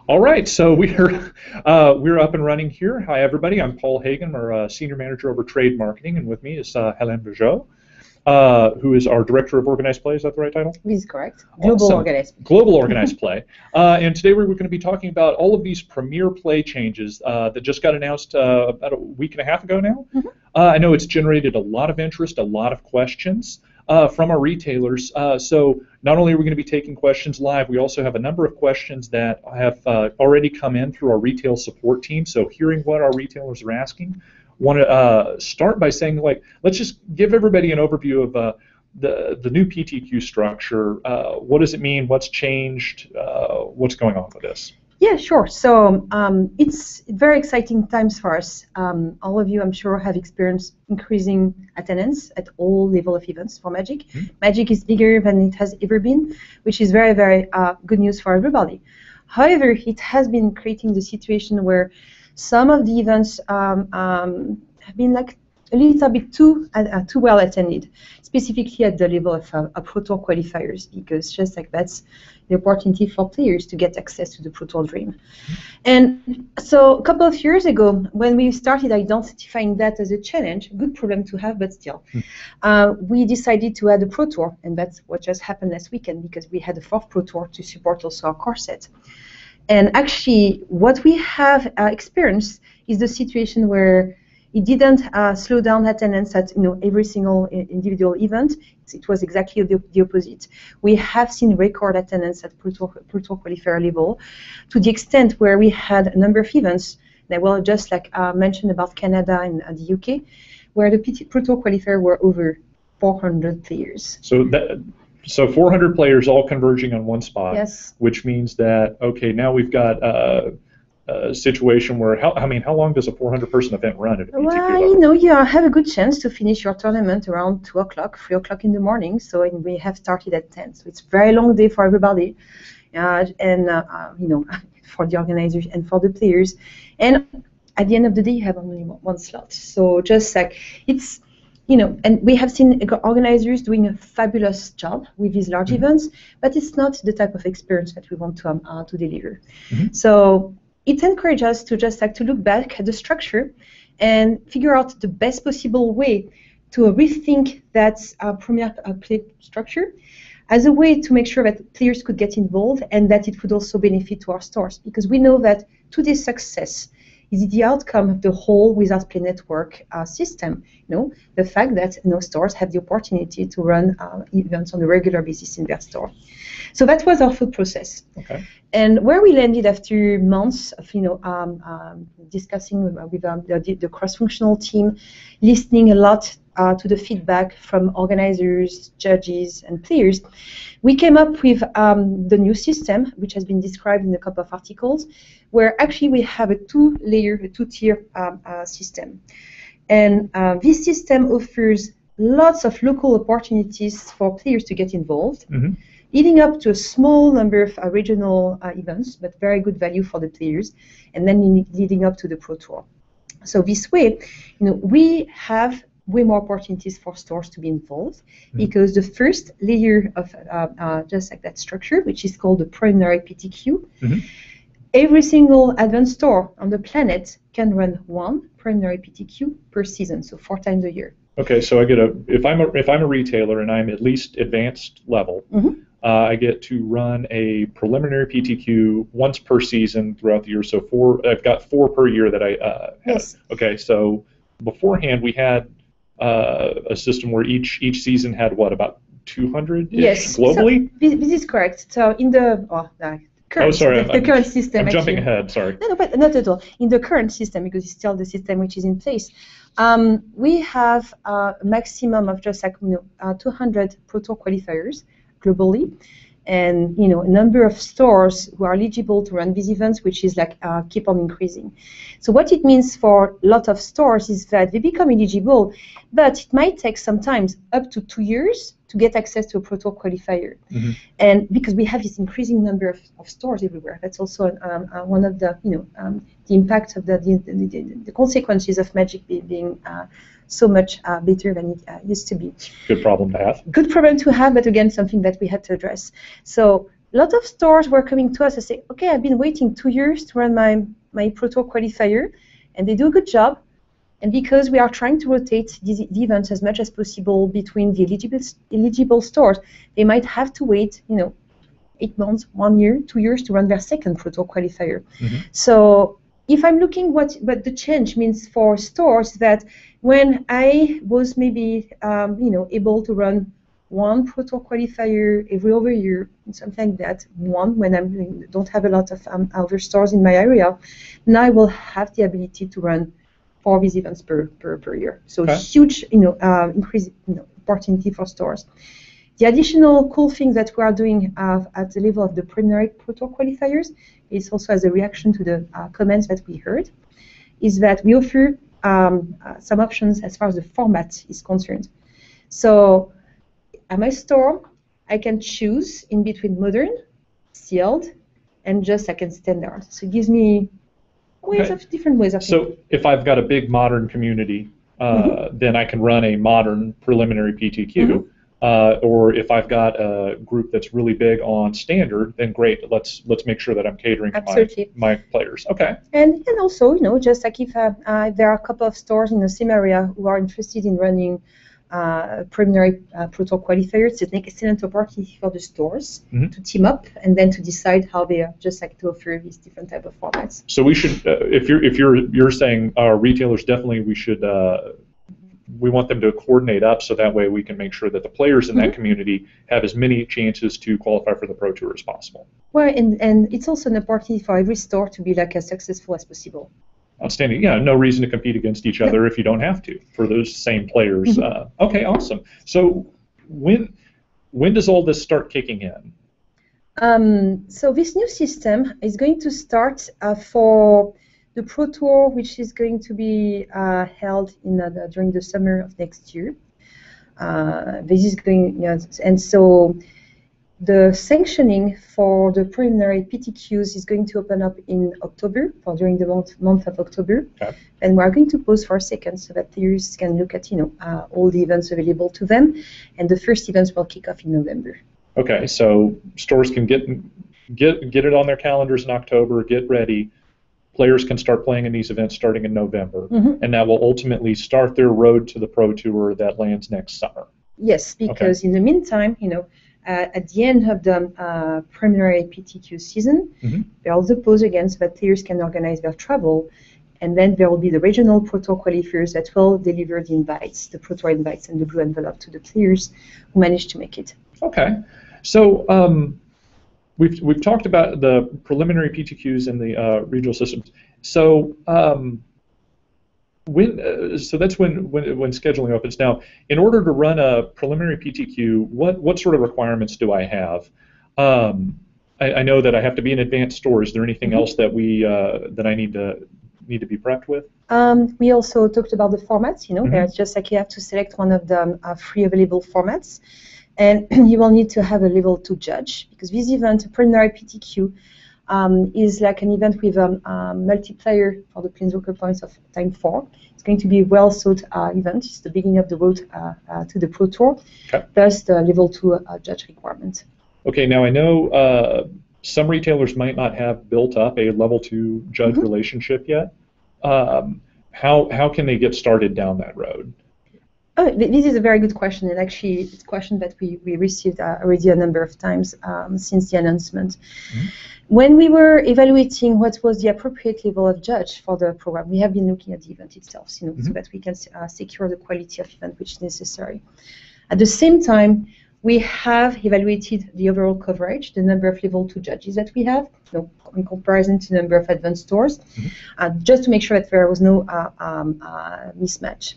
All right, so we're up and running here. Hi, everybody. I'm Paul Hagan, our Senior Manager over Trade Marketing, and with me is Helene Bergeot, who is our Director of Organized Play. Is that the right title? This is correct. Global Awesome. Organized Play. Global Organized Play. And today we're going to be talking about all of these Premier Play changes that just got announced about a week and a half ago now. Mm-hmm. I know it's generated a lot of interest, a lot of questions from our retailers. So not only are we going to be taking questions live, we also have a number of questions that have already come in through our retail support team. So hearing what our retailers are asking, want to start by saying, like, let's just give everybody an overview of the new PTQ structure. What does it mean? What's changed? What's going on with this? Yeah, sure. So it's very exciting times for us. All of you, I'm sure, have experienced increasing attendance at all levels of events for Magic. Mm-hmm. Magic is bigger than it has ever been, which is very, very good news for everybody. However, it has been creating the situation where some of the events have been like a little bit too well attended, specifically at the level of Pro Tour qualifiers, because just like that's the opportunity for players to get access to the Pro Tour Dream. And so a couple of years ago, when we started identifying that as a challenge, good problem to have, but still, we decided to add a Pro Tour, and that's what just happened last weekend, because we had a fourth Pro Tour to support also our core set. And actually, what we have experienced is the situation where it didn't slow down attendance at every single individual event. It was exactly the opposite. We have seen record attendance at Pro Tour qualifier level, to the extent where we had a number of events that were just like mentioned about Canada and the UK, where the Pro Tour qualifier were over 400 players. So 400 players all converging on one spot, yes. Which means that, okay, now we've got a situation where, how long does a 400-person event run at a PTQ? Well, you have a good chance to finish your tournament around 2 o'clock, 3 o'clock in the morning, so we have started at 10. So it's a very long day for everybody, and for the organizers and for the players. And at the end of the day, you have only one slot. So just like, it's, and we have seen organizers doing a fabulous job with these large events, but it's not the type of experience that we want to deliver. Mm-hmm. So it encourages us to just like to look back at the structure and figure out the best possible way to rethink that Premier Play structure as a way to make sure that players could get involved and that it would also benefit to our stores, because we know that today's success is the outcome of the whole Wizards Play Network system. The fact that stores have the opportunity to run events on a regular basis in their store. So that was our thought process. Okay. And where we landed after months of discussing with the cross-functional team, listening a lot to the feedback from organizers, judges, and players, we came up with the new system, which has been described in a couple of articles, where actually we have a two-tier system. And this system offers lots of local opportunities for players to get involved, leading up to a small number of regional events, but very good value for the players, and then leading up to the Pro Tour. So this way, we have way more opportunities for stores to be involved, because the first layer of just like that structure, which is called the preliminary PTQ, every single advanced store on the planet can run one preliminary PTQ per season, so 4 times a year. Okay, so I get if I'm a retailer and I'm at least advanced level, I get to run a preliminary PTQ once per season throughout the year. So I've got 4 per year that I yes. Okay, so beforehand we had a system where each season had what, about 200 yes. globally? So this is correct. So in the current system, I'm jumping ahead. Sorry. No, but not at all. In the current system, because it's still the system which is in place, we have a maximum of just like 200 Pro Tour qualifiers globally, and a number of stores who are eligible to run these events, which is like keep on increasing. So what it means for a lot of stores is that they become eligible, but it might take sometimes up to 2 years to get access to a Pro Tour qualifier. And because we have this increasing number of stores everywhere, that's also one of the the impact of the consequences of Magic being so much better than it used to be. Good problem to have. Good problem to have, but again, something that we had to address. So a lot of stores were coming to us and say, okay, I've been waiting 2 years to run my Pro Tour qualifier, and they do a good job. And because we are trying to rotate the events as much as possible between the eligible stores, they might have to wait, 8 months, 1 year, 2 years to run their second Pro Tour qualifier. So if I'm looking what the change means for stores, that when I was maybe able to run one Pro Tour qualifier every other year, something like that, one when I don't have a lot of other stores in my area, now I will have the ability to run 4 of these events per year. So huge, increase, opportunity for stores. The additional cool thing that we are doing at the level of the preliminary Pro Tour qualifiers is also as a reaction to the comments that we heard, is that we offer some options as far as the format is concerned. So at my store, I can choose in between modern, sealed, and just like standard. So it gives me different ways of thinking. So if I've got a big modern community, then I can run a modern preliminary PTQ. Or if I've got a group that's really big on standard, then great. Let's make sure that I'm catering to my players. Okay. And also, just like if there are a couple of stores in the same area who are interested in running preliminary Pro Tour qualifiers, it's an excellent opportunity for the stores to team up and then to decide how they just like to offer these different type of formats. So we should, if you're saying our retailers, definitely we should. We want them to coordinate up so that way we can make sure that the players in that community have as many chances to qualify for the Pro Tour as possible. Well, and it's also an opportunity for every store to be like as successful as possible. Outstanding. Yeah, no reason to compete against each other if you don't have to for those same players. Okay, awesome. So when does all this start kicking in? So this new system is going to start for the Pro Tour, which is going to be held during the summer of next year. This is going, and so the sanctioning for the preliminary PTQs is going to open up in October, during the month of October. Okay. And we are going to pause for a second so that players can look at all the events available to them, and the first events will kick off in November. Okay, so stores can get it on their calendars in October, get ready. Players can start playing in these events starting in November, and that will ultimately start their road to the Pro Tour that lands next summer. Yes, because in the meantime, at the end of the preliminary PTQ season, there will be the pause again so that players can organize their travel, and then there will be the regional Pro Tour qualifiers that will deliver the invites, the Pro Tour invites and the blue envelope to the players who managed to make it. Okay, so We've talked about the preliminary PTQs and the regional systems. So so that's when scheduling opens. Now, in order to run a preliminary PTQ, what sort of requirements do I have? I know that I have to be an advanced store. Is there anything else that I need to be prepped with? We also talked about the formats. There's just like you have to select one of the 3 available formats. And you will need to have a level 2 judge, because this event, a preliminary PTQ, is like an event with a multiplayer for the Planeswalker points of time 4. It's going to be a well-sought event. It's the beginning of the road to the Pro Tour, thus the level 2 judge requirement. Okay, now I know some retailers might not have built up a level 2 judge relationship yet. How can they get started down that road? Oh, this is a very good question, and actually it's a question that we received already a number of times since the announcement. When we were evaluating what was the appropriate level of judge for the program, we have been looking at the event itself, so that we can secure the quality of event which is necessary. At the same time, we have evaluated the overall coverage, the number of level 2 judges that we have, in comparison to the number of advanced stores, just to make sure that there was no mismatch.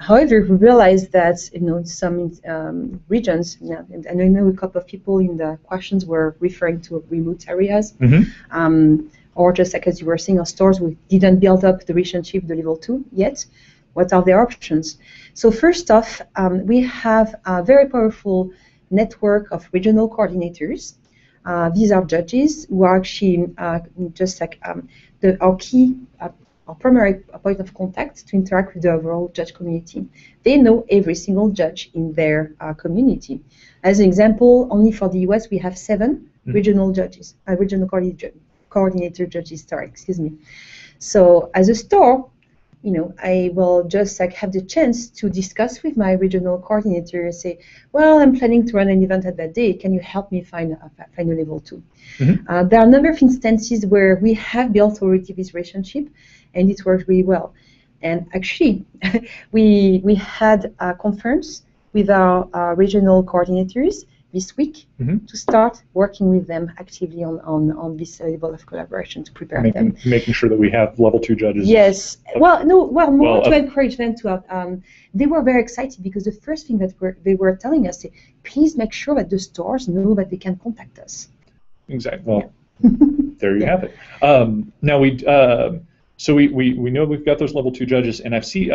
However, we realized that in some regions, and I know a couple of people in the questions were referring to remote areas, or just like as you were saying, our stores we didn't build up the relationship, the level 2 yet. What are their options? So first off, we have a very powerful network of regional coordinators. These are judges who are actually just like our key. Our primary point of contact to interact with the overall judge community. They know every single judge in their community. As an example, only for the US we have 7 regional judges, regional coordinator judges, sorry, excuse me. So as a store, I will just like have the chance to discuss with my regional coordinator and say, well, I'm planning to run an event at that day. Can you help me find a level 2? There are a number of instances where we have built already this relationship, and it worked really well. And actually, we had a conference with our regional coordinators this week to start working with them actively on this level of collaboration to prepare them. Making sure that we have level 2 judges. Yes. More to encourage them to have. They were very excited because the first thing that they were telling us, please make sure that the stores know that they can contact us. Exactly. Well, there you have it. Now so we know we've got those level 2 judges, and I've seen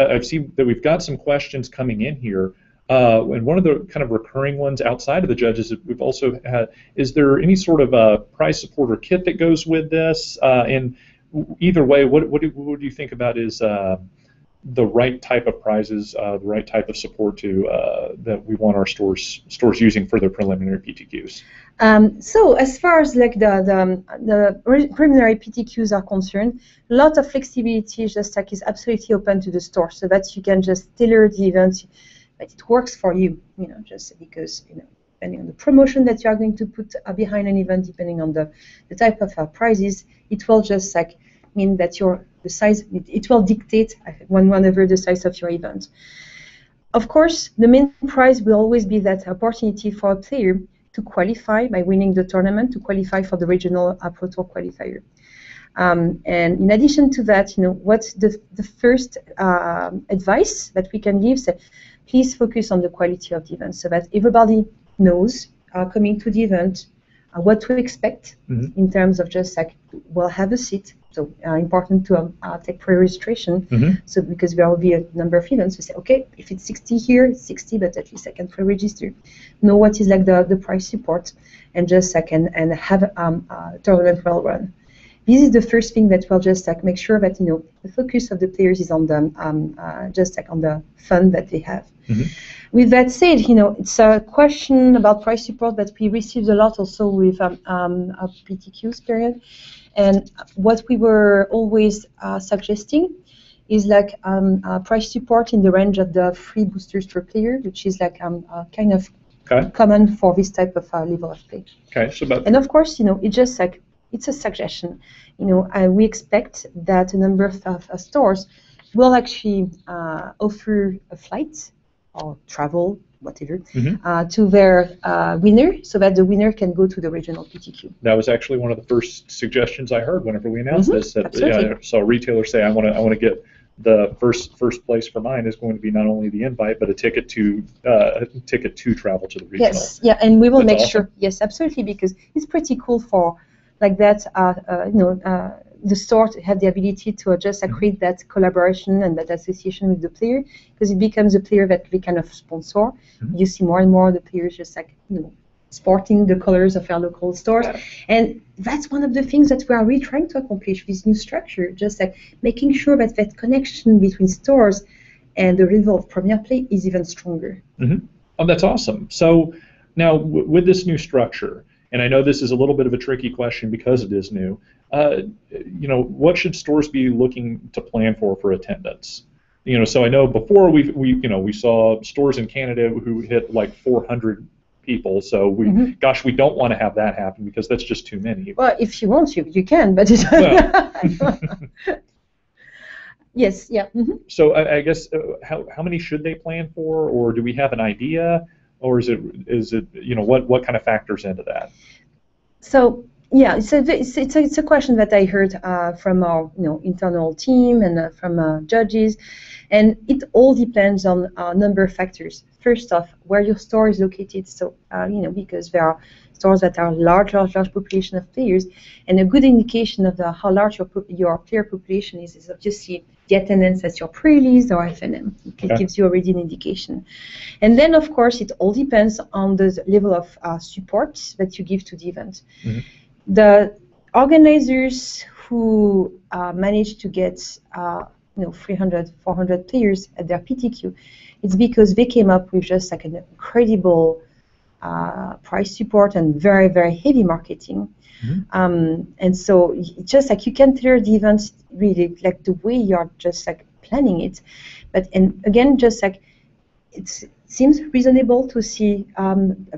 that we've got some questions coming in here. And one of the kind of recurring ones outside of the judges that we've also had, is there any sort of prize supporter kit that goes with this? And either way, what do you think about is the right type of prizes, the right type of support that we want our stores using for their preliminary PTQs? So as far as like the preliminary PTQs are concerned, a lot of flexibility just like is absolutely open to the store, so that you can just tailor the event. But it works for you, just because, depending on the promotion that you are going to put behind an event, depending on the type of prizes, it will just like mean that the size, it will dictate whenever the size of your event. Of course, the main prize will always be that opportunity for a player to qualify by winning the tournament, to qualify for the regional Pro Tour qualifier. And in addition to that, what's the first advice that we can give? So please focus on the quality of the event, so that everybody knows coming to the event what to expect in terms of just like, we'll have a seat. So important to take pre-registration. So because there will be a number of events, we say, okay, if it's 60 here, it's 60, but at least I can pre-register. Know what is like the price support, and just and have a tournament well run. This is the first thing that will just like make sure that the focus of the players is on the just like on the fun that they have. With that said, it's a question about price support that we received a lot also with a PTQs period, and what we were always suggesting is like price support in the range of the 3 boosters per player, which is like kind of common for this type of level of play. And of course, it's just like, it's a suggestion. We expect that a number of stores will actually offer a flight or travel, whatever, to their winner, so that the winner can go to the regional PTQ. That was actually one of the first suggestions I heard whenever we announced this. That, I saw retailers say, I want to get the first place for mine is going to be not only the invite, but a ticket to travel to the regional. Yes, yeah, and we will make sure. Yes, absolutely, because it's pretty cool for like that. The store to have the ability to just create that collaboration and that association with the player, because it becomes a player that we kind of sponsor. You see more and more the players just like sporting the colors of our local stores, and that's one of the things that we are really trying to accomplish with this new structure, just like making sure that that connection between stores and the level of Premier Play is even stronger. Oh, that's awesome. So now with this new structure, and I know this is a little bit of a tricky question because it is new, what should stores be looking to plan for attendance? So I know before we saw stores in Canada who hit like 400 people. So we don't want to have that happen, because that's just too many. Well, if you want to, you can, but it's yes, yeah. So I guess how many should they plan for, or do we have an idea? Or is it what kind of factors into that? So yeah, it's a question that I heard from our internal team and from judges, and it all depends on a number of factors. First off, where your store is located. So because there are stores that are large population of players, and a good indication of how large your player population is obviously the attendance at your pre-release or FNM. It gives you already an indication. And then, of course, it all depends on the level of support that you give to the event. The organizers who manage to get 300, 400 players at their PTQ, it's because they came up with just like an incredible price support and very, very heavy marketing. And so just like you can tailor the events really like the way you're just like planning it. But and again, just like it seems reasonable to see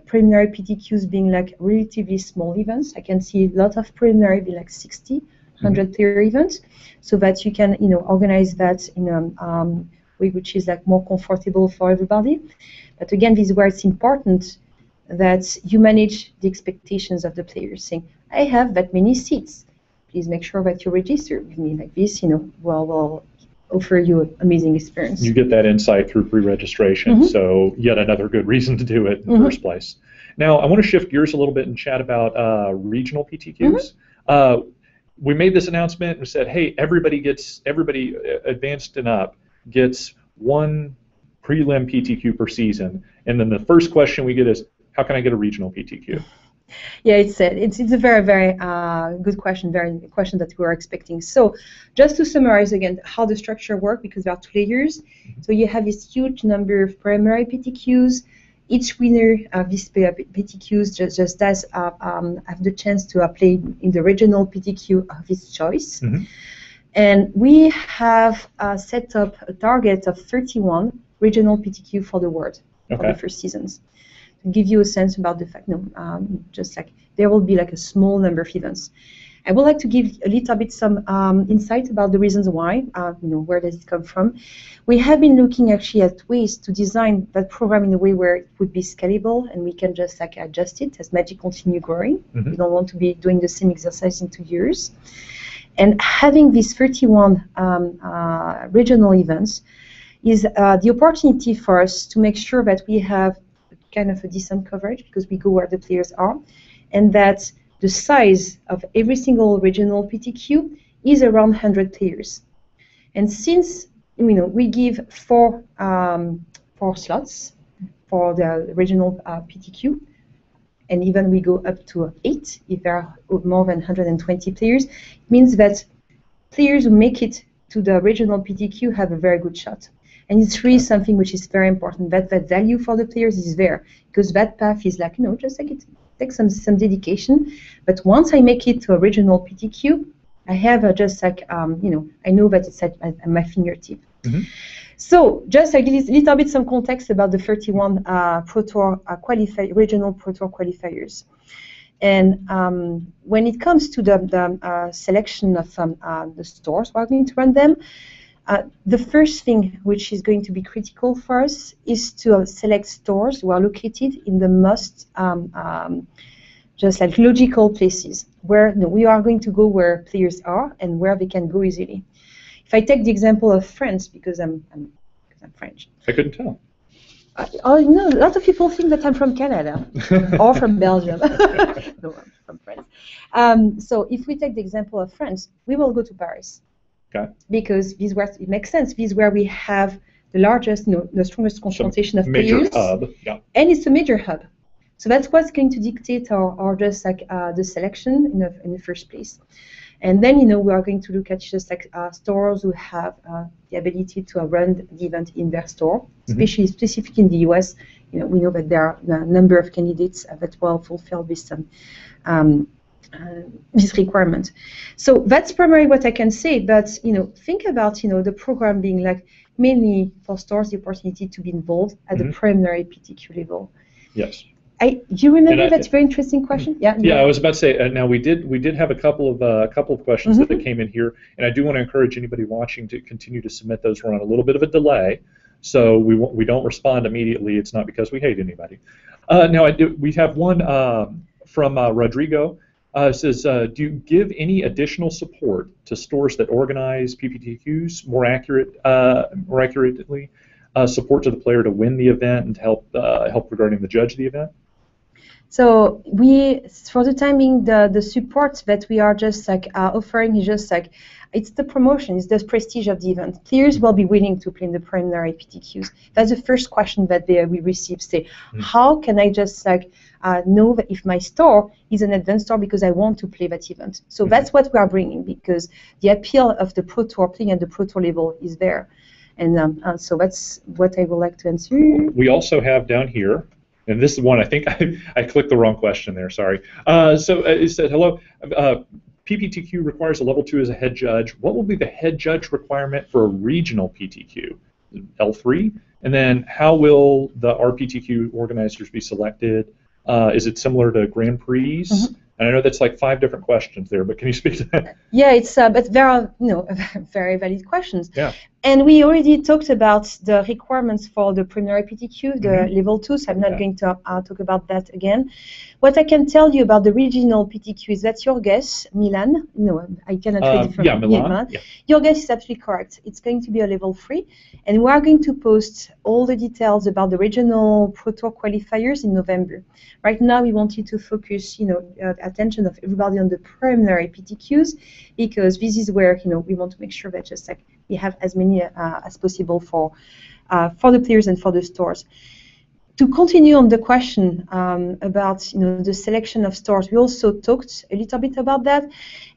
preliminary PTQs being like relatively small events. I can see a lot of preliminary be like 60, 100 player events, so that you can organize that in a way which is like more comfortable for everybody. But again, this is where it's important that you manage the expectations of the players, saying, I have that many seats. Please make sure that you register with me like this, we'll offer you an amazing experience. You get that insight through pre-registration, so yet another good reason to do it in the first place. Now, I want to shift gears a little bit and chat about regional PTQs. We made this announcement and said, hey, everybody advanced and up gets one prelim PTQ per season, and then the first question we get is, how can I get a regional PTQ? Yeah, it's a very, very good question, a question that we were expecting. So just to summarize again how the structure works, because there are 2 layers. So you have this huge number of primary PTQs. Each winner of these PTQs just does have the chance to play in the regional PTQ of his choice. And we have set up a target of 31 regional PTQ for the world for the first seasons. Give you a sense about the fact, just like there will be like a small number of events. I would like to give a little bit some insight about the reasons why, where does it come from. We have been looking actually at ways to design that program in a way where it would be scalable and we can just like adjust it as Magic continue growing. We don't want to be doing the same exercise in 2 years. And having these 31 regional events is the opportunity for us to make sure that we have kind of a decent coverage because we go where the players are, and that the size of every single regional PTQ is around 100 players. And since we give 4 slots for the regional PTQ, and even we go up to 8 if there are more than 120 players, it means that players who make it to the regional PTQ have a very good shot. And it's really something which is very important, that value for the players is there, because that path is like, just like it takes some dedication. But once I make it to a regional PTQ, I have just like, I know that it's at my fingertip. So just like a little bit some context about the 31 Pro Tour regional Pro Tour qualifiers. And when it comes to the selection of the stores we're going to run them, the first thing which is going to be critical for us is to select stores who are located in the most just like logical places where we are going to go where players are and where they can go easily. If I take the example of France, because I'm French. I couldn't tell. A lot of people think that I'm from Canada or from Belgium. No, I'm from France. So if we take the example of France, we will go to Paris. Because this is where it makes sense. This is where we have the largest, the strongest concentration of players. Major hub, and it's a major hub. So that's what's going to dictate our just like the selection in the first place. And then we are going to look at just like stores who have the ability to run the event in their store, especially specific in the US. We know that there are a number of candidates that will fulfill this requirement. So that's primarily what I can say, but think about the program being like mainly for stores the opportunity to be involved at the preliminary PTQ level. Yes. Do you remember that very interesting question? Yeah, I was about to say. Now we did have a couple of questions that came in here, and I do want to encourage anybody watching to continue to submit those. We're on a little bit of a delay, so we don't respond immediately. It's not because we hate anybody. Now we have one from Rodrigo. Says, do you give any additional support to stores that organize PPTQs more accurately, support to the player to win the event and help regarding the judge of the event? So for the time being, the support that we are just like offering is just like, it's the promotion, it's the prestige of the event. Players will be willing to play in the preliminary PTQs. That's the first question that we receive. Say, how can I just like know that if my store is an advanced store because I want to play that event? So that's what we are bringing, because the appeal of the Pro Tour, playing at the Pro Tour level, is there. And so that's what I would like to answer. We also have down here And this is one, I think I clicked the wrong question there, sorry. So it said, hello, PPTQ requires a level 2 as a head judge. What will be the head judge requirement for a regional PTQ? L3? And then how will the RPTQ organizers be selected? Is it similar to Grand Prix? Mm-hmm. And I know that's like 5 different questions there, but can you speak to that? Yeah, it's but there are very valid questions. Yeah. And we already talked about the requirements for the preliminary PTQ, the Mm-hmm. level 2, so I'm not going to talk about that again. What I can tell you about the regional PTQ is that's your guess, Milan. No, I cannot read it from Milan. Yeah. Your guess is absolutely correct. It's going to be a level 3, and we are going to post all the details about the regional Pro Tour qualifiers in November. Right now, we wanted to focus, attention of everybody on the preliminary PTQs, because this is where we want to make sure that just like we have as many as possible for the players and for the stores. To continue on the question about the selection of stores, we also talked a little bit about that,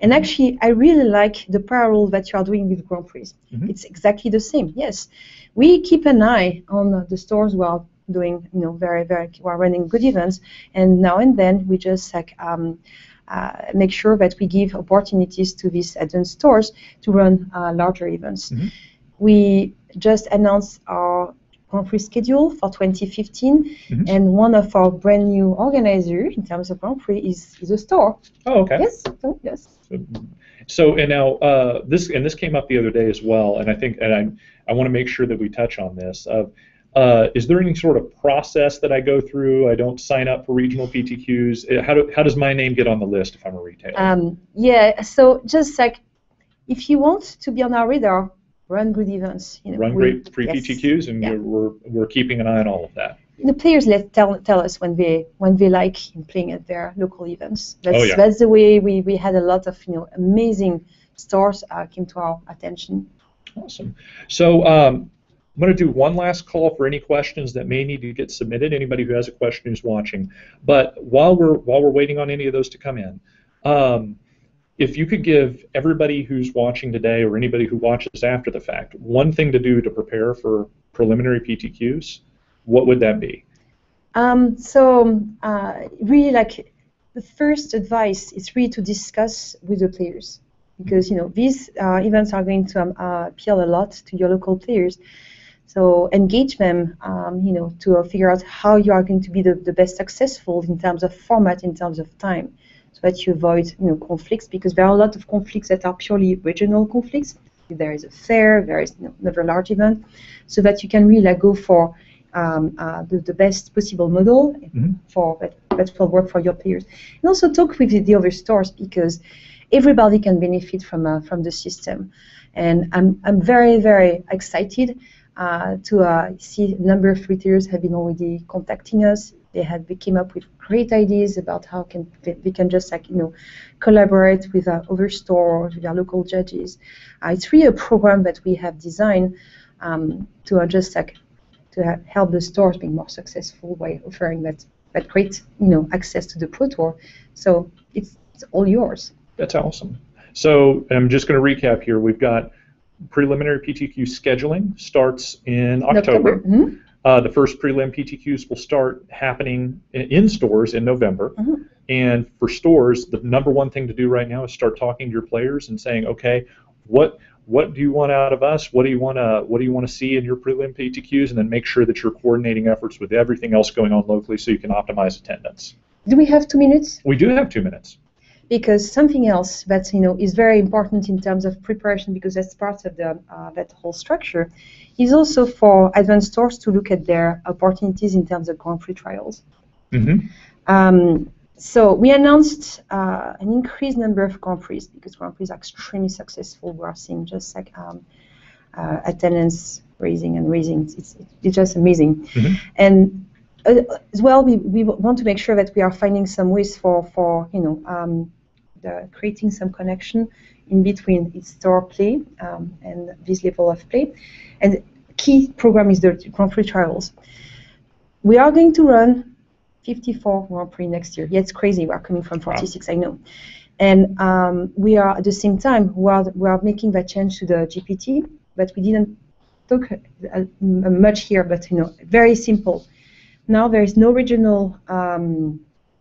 and actually I really like the parallel that you are doing with Grand Prix. Mm-hmm. It's exactly the same. Yes, we keep an eye on the stores who are doing who are running good events, and now and then we just make sure that we give opportunities to these advanced stores to run larger events. Mm-hmm. We just announced our Grand Prix schedule for 2015, mm-hmm. and one of our brand new organizers in terms of Grand Prix is a store. Oh, okay. Yes. So, yes. So and now this came up the other day as well, and I think I want to make sure that we touch on this. Is there any sort of process that I go through? I don't sign up for regional PTQs. How does my name get on the list if I'm a retailer? Yeah. So just like if you want to be on our radar, run good events. Run great pre-PTQs, and we're keeping an eye on all of that. The players tell us when they like playing at their local events. That's the way we had a lot of amazing stores came to our attention. Awesome. So I'm going to do one last call for any questions that may need to get submitted. Anybody who has a question who's watching. But while we're waiting on any of those to come in. If you could give everybody who's watching today or anybody who watches after the fact one thing to do to prepare for preliminary PTQs, what would that be? Really, like the first advice is really to discuss with the players, because these events are going to appeal a lot to your local players. So engage them, to figure out how you are going to be the best successful in terms of format, in terms of time, so that you avoid conflicts, because there are a lot of conflicts that are purely regional conflicts. If there is a fair, there is another large event, so that you can really go for the best possible model, mm-hmm. that will work for your players. And also talk with the other stores, because everybody can benefit from the system. And I'm very, very excited to see a number of retailers have been already contacting us. They came up with great ideas about how they can just collaborate with other stores, with our local judges. It's really a program that we have designed to just to help the stores be more successful by offering that great access to the Pro Tour. So it's all yours. That's awesome. So I'm just going to recap here. We've got preliminary PTQ scheduling starts in October. Mm-hmm. The first prelim PTQs will start happening in stores in November. Mm-hmm. And for stores, the number one thing to do right now is start talking to your players and saying, okay, what do you want out of us? What do you want to see in your prelim PTQs? And then make sure that you're coordinating efforts with everything else going on locally so you can optimize attendance. Do we have 2 minutes? We do have 2 minutes. Because something else that is very important in terms of preparation, because that's part of the that whole structure, is also for advanced stores to look at their opportunities in terms of Grand Prix trials. Mm-hmm. So we announced an increased number of Grand Prix, because Grand Prix are extremely successful. We are seeing just attendance raising. It's just amazing. Mm-hmm. And as well, we want to make sure that we are finding some ways for creating some connection in between its store play and this level of play. And key program is the Grand Prix trials. We are going to run 54 Grand Prix next year. Yeah, it's crazy. We are coming from 46, wow. I know. And we are at the same time we are making that change to the GPT, but we didn't talk much here. But very simple. now there is no regional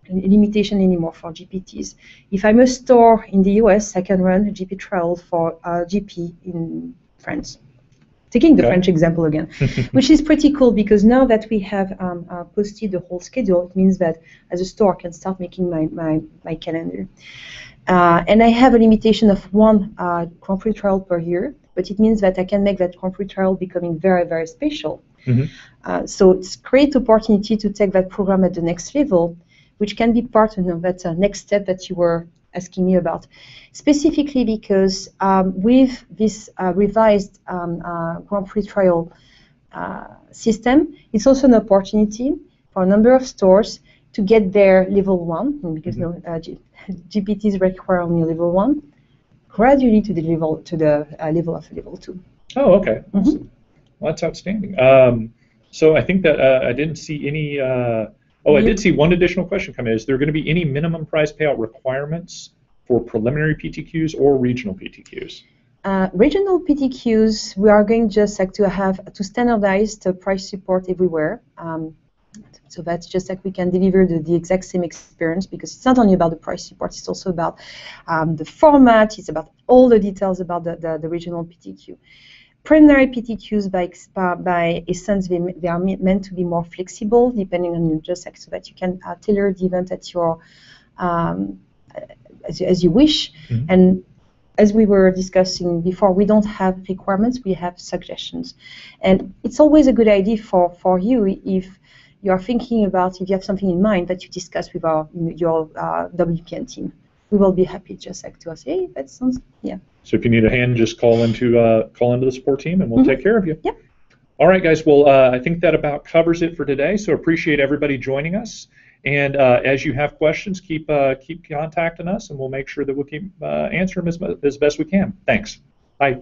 limitation anymore for GPTs. If I'm a store in the US, I can run a GP trial for a GP in France. Taking the French example again, which is pretty cool because now that we have posted the whole schedule, it means that as a store I can start making my calendar. And I have a limitation of one Grand Prix trial per year, but it means that I can make that Grand Prix trial becoming very, very special. So it's a great opportunity to take that program at the next level, which can be part of that next step that you were asking me about, specifically because with this revised Grand Prix trial system, it's also an opportunity for a number of stores to get their level 1, because GPTs require only level 1, gradually to the level of level 2. Oh, okay. Well, that's outstanding. So I think that I didn't see any. I did see one additional question come in. Is there going to be any minimum prize payout requirements for preliminary PTQs or regional PTQs? Regional PTQs, we are going just like to standardize the price support everywhere. So that's just like we can deliver the exact same experience, because it's not only about the price support, it's also about the format, it's about all the details about the regional PTQ. Preliminary PTQs, by essence, they are meant to be more flexible, depending on your just like, so that you can tailor the event at your as you wish. And as we were discussing before, we don't have requirements, we have suggestions. And it's always a good idea for you, if you are thinking about, if you have something in mind, that you discuss with your WPN team. We will be happy just like to say, hey, that sounds, So if you need a hand, just call into the support team and we'll take care of you. Yep. All right, guys. Well, I think that about covers it for today. So appreciate everybody joining us. And as you have questions, keep contacting us, and we'll make sure that we'll keep answering them as best we can. Thanks. Bye.